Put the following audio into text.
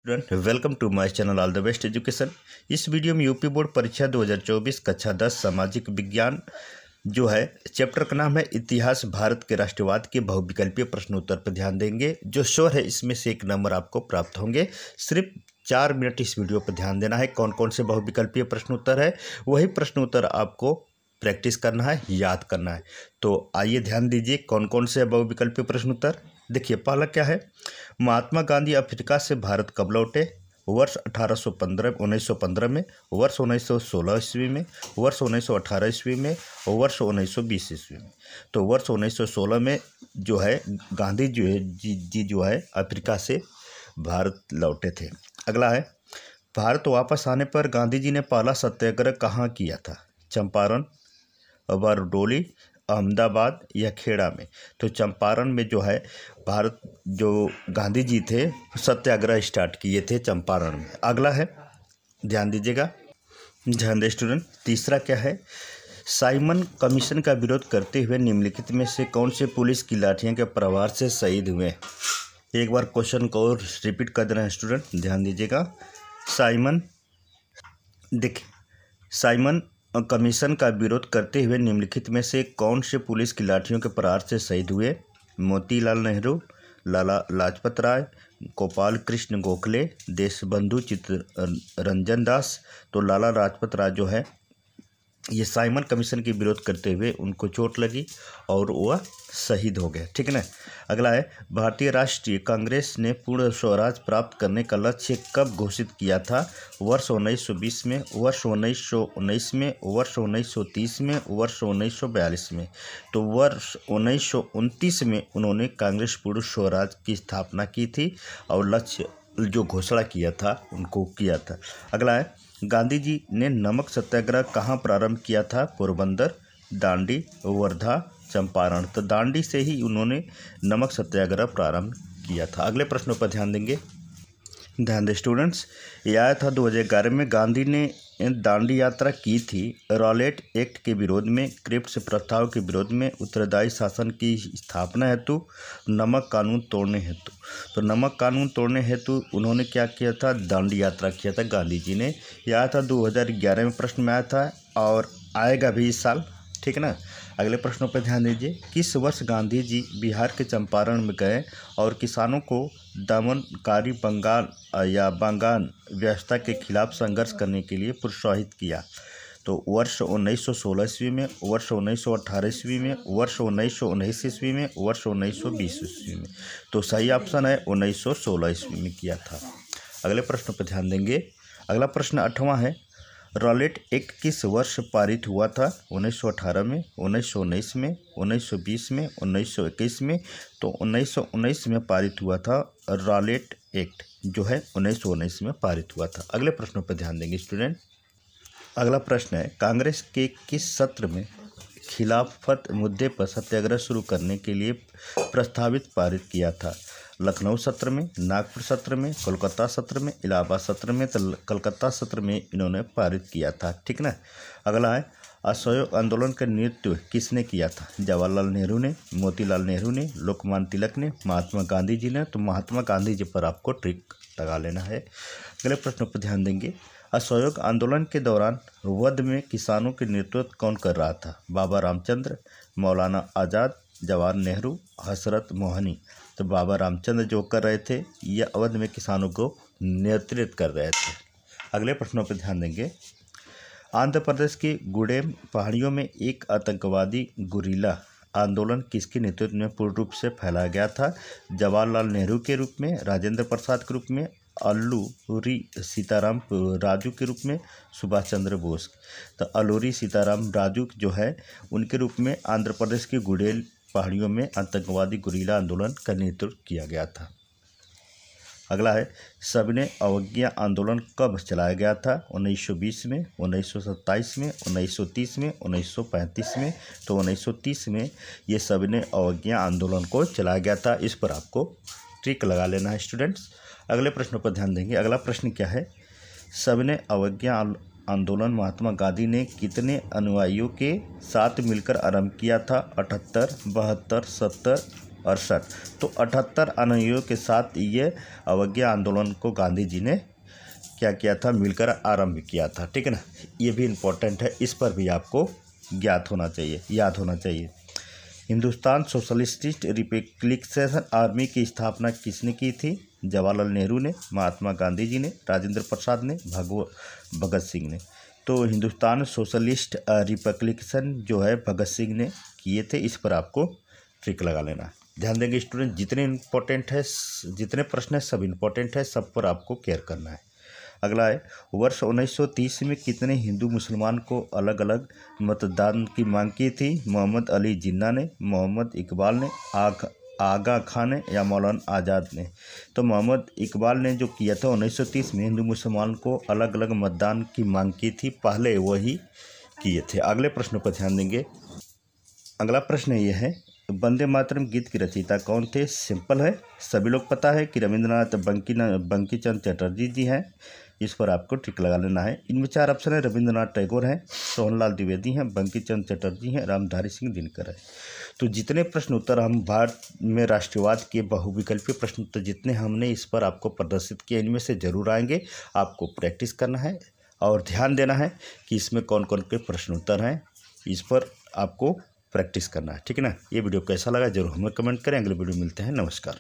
Student welcome to my channel all the best education. इस video में UP board परीक्षा 2024 कक्षा 10 सामाजिक विज्ञान जो है चैप्टर का नाम है इतिहास भारत के राष्ट्रवाद के बहुविकल्पीय प्रश्नोत्तर पर ध्यान देंगे। जो श्योर है इसमें से एक नंबर आपको प्राप्त होंगे। सिर्फ 4 मिनट इस वीडियो पर ध्यान देना है। कौन कौन से बहुविकल्पीय प्रश्नोत्तर है वही प्रश्नोत्तर आपको प्रैक्टिस करना है, याद करना है। तो आइए ध्यान दीजिए कौन कौन से बहुविकल्पीय प्रश्नोत्तर। देखिए पहला क्या है, महात्मा गांधी अफ्रीका से भारत कब लौटे? वर्ष 1915 में, वर्ष 1916 ईस्वी में, वर्ष 1918 ईस्वी में, वर्ष 1920 ईस्वी में। तो वर्ष 1916 में जो है गांधी जी जो है अफ्रीका से भारत लौटे थे। अगला है, भारत वापस आने पर गांधी जी ने पहला सत्याग्रह कहाँ किया था? चंपारण, बारडोली, अहमदाबाद या खेड़ा में? तो चंपारण में जो है भारत जो गांधी जी थे सत्याग्रह स्टार्ट किए थे चंपारण में। अगला है, ध्यान दीजिएगा, ध्यान दे स्टूडेंट। तीसरा क्या है, साइमन कमीशन का विरोध करते हुए निम्नलिखित में से कौन से पुलिस की लाठियों के प्रहार से शहीद हुए? एक बार क्वेश्चन को रिपीट कर देना है स्टूडेंट, ध्यान दीजिएगा। साइमन कमीशन का विरोध करते हुए निम्नलिखित में से कौन से पुलिस की लाठियों के प्रहार से शहीद हुए? मोतीलाल नेहरू, लाला लाजपत राय, गोपाल कृष्ण गोखले, देशबंधु चित्तरंजन दास। तो लाला लाजपत राय जो है ये साइमन कमीशन के विरोध करते हुए उनको चोट लगी और वह शहीद हो गए, ठीक है ना। अगला है, भारतीय राष्ट्रीय कांग्रेस ने पूर्ण स्वराज प्राप्त करने का लक्ष्य कब घोषित किया था? वर्ष 1920 में, वर्ष 1919 में, वर्ष 1930 में, वर्ष 1942 में। तो वर्ष 1929 में उन्होंने कांग्रेस पूर्ण स्वराज की स्थापना की थी और लक्ष्य जो घोषणा किया था उनको किया था। अगला है, गांधी जी ने नमक सत्याग्रह कहाँ प्रारंभ किया था? पोरबंदर, दांडी, वर्धा, चंपारण। तो दांडी से ही उन्होंने नमक सत्याग्रह प्रारंभ किया था। अगले प्रश्नों पर ध्यान देंगे, ध्यान दें स्टूडेंट्स। यह आया था 2011 में। गांधी ने दांडी यात्रा की थी रॉलेट एक्ट के विरोध में, क्रिप्स प्रस्ताव के विरोध में, उत्तरदायी शासन की स्थापना हेतु, नमक कानून तोड़ने हेतु। तो नमक कानून तोड़ने हेतु उन्होंने क्या किया था? दांडी यात्रा किया था गांधी जी ने। यह आया था 2011 में, प्रश्न में आया था और आएगा भी इस साल, ठीक है ना। अगले प्रश्नों पर ध्यान दीजिए। किस वर्ष गांधी जी बिहार के चंपारण में गए और किसानों को दमनकारी बंगाल व्यवस्था के खिलाफ संघर्ष करने के लिए प्रोत्साहित किया? तो वर्ष 1916 ईस्वी में, वर्ष 1918 ईस्वी में, वर्ष 1919 ईस्वी में, वर्ष 1920 ईस्वी में। तो सही ऑप्शन है 1916 ईस्वी में किया था। अगले प्रश्न पर ध्यान देंगे। अगला प्रश्न 8वां है, रॉलेट एक्ट किस वर्ष पारित हुआ था? 1918 में, 1919 में, 1920 में, 1921 में। तो 1919 में पारित हुआ था रॉलेट एक्ट जो है 1919 में पारित हुआ था। अगले प्रश्नों पर ध्यान देंगे स्टूडेंट। अगला प्रश्न है, कांग्रेस के किस सत्र में खिलाफत मुद्दे पर सत्याग्रह शुरू करने के लिए प्रस्तावित पारित किया था? लखनऊ सत्र में, नागपुर सत्र में, कोलकाता सत्र में, इलाहाबाद सत्र में। तो कलकत्ता सत्र में इन्होंने पारित किया था, ठीक ना। अगला है, असहयोग आंदोलन का नेतृत्व किसने किया था? जवाहरलाल नेहरू ने, मोतीलाल नेहरू ने, लोकमान्य तिलक ने, महात्मा गांधी जी ने। तो महात्मा गांधी जी पर आपको ट्रिक लगा लेना है। अगले प्रश्नों पर ध्यान देंगे। असहयोग आंदोलन के दौरान वध में किसानों के नेतृत्व कौन कर रहा था? बाबा रामचंद्र, मौलाना आज़ाद, जवाहर नेहरू, हजरत मोहनी। तो बाबा रामचंद्र जो कर रहे थे ये अवध में किसानों को नेतृत्व कर रहे थे। अगले प्रश्नों पर ध्यान देंगे। आंध्र प्रदेश के गुडेम पहाड़ियों में एक आतंकवादी गुरिल्ला आंदोलन किसके नेतृत्व में पूर्ण रूप से फैलाया गया था? जवाहरलाल नेहरू के रूप में, राजेंद्र प्रसाद के रूप में, अल्लूरी सीताराम राजू के रूप में, सुभाष चंद्र बोस। तो अल्लूरी सीताराम राजू जो है उनके रूप में आंध्र प्रदेश के गुडेल पहाड़ियों में आतंकवादी गुरिल्ला आंदोलन का नेतृत्व किया गया था। अगला है, सविनय अवज्ञा आंदोलन कब चलाया गया था? 1920 में, 1927 में, 1930 में, 1935 में। तो 1930 में ये सविनय अवज्ञा आंदोलन को चलाया गया था। इस पर आपको ट्रिक लगा लेना है स्टूडेंट्स। अगले प्रश्नों पर ध्यान देंगे। अगला प्रश्न क्या है, सविनय अवज्ञा आंदोलन महात्मा गांधी ने कितने अनुयायियों के साथ मिलकर आरंभ किया था? 78, 72, 70 68। तो 78 अनुयायियों के साथ ये अवज्ञा आंदोलन को गांधी जी ने क्या किया था, मिलकर आरंभ किया था। ठीक है ना, ये भी इम्पोर्टेंट है, इस पर भी आपको ज्ञात होना चाहिए, याद होना चाहिए। हिंदुस्तान सोशलिस्ट रिपब्लिकन आर्मी की स्थापना किसने की थी? जवाहरलाल नेहरू ने, महात्मा गांधी जी ने, राजेंद्र प्रसाद ने, भगत सिंह ने। तो हिंदुस्तान सोशलिस्ट रिपब्लिकन जो है भगत सिंह ने किए थे, इस पर आपको ट्रिक लगा लेना है। ध्यान देंगे स्टूडेंट, जितने इम्पोर्टेंट है, जितने प्रश्न है सब इम्पोर्टेंट है, सब पर आपको केयर करना है। अगला है, वर्ष 1930 में कितने हिंदू मुसलमान को अलग अलग मतदान की मांग की थी? मोहम्मद अली जिन्ना ने, मोहम्मद इकबाल ने, आगा खान ने या मौलाना आज़ाद ने? तो मोहम्मद इकबाल ने जो किया था 1930 में हिंदू मुसलमान को अलग अलग मतदान की मांग की थी, पहले वही किए थे। अगले प्रश्न पर ध्यान देंगे। अगला प्रश्न ये है, वंदे मातरम गीत की रचयिता कौन थे? सिंपल है, सभी लोग पता है कि रविंद्रनाथ बंकी चंद्र चटर्जी जी हैं, इस पर आपको टिक लगा लेना है। इनमें 4 ऑप्शन है, रविंद्रनाथ टैगोर हैं, सोहनलाल द्विवेदी हैं, बंकी चंद्र चटर्जी हैं, रामधारी सिंह दिनकर है। तो जितने प्रश्न उत्तर हम भारत में राष्ट्रवाद के बहुविकल्पीय प्रश्न उत्तर जितने हमने इस पर आपको प्रदर्शित किए, इनमें से जरूर आएंगे। आपको प्रैक्टिस करना है और ध्यान देना है कि इसमें कौन कौन के प्रश्न उत्तर हैं, इस पर आपको प्रैक्टिस करना है। ठीक है ना, ये वीडियो कैसा लगा जरूर हमें कमेंट करें। अगले वीडियो मिलते हैं, नमस्कार।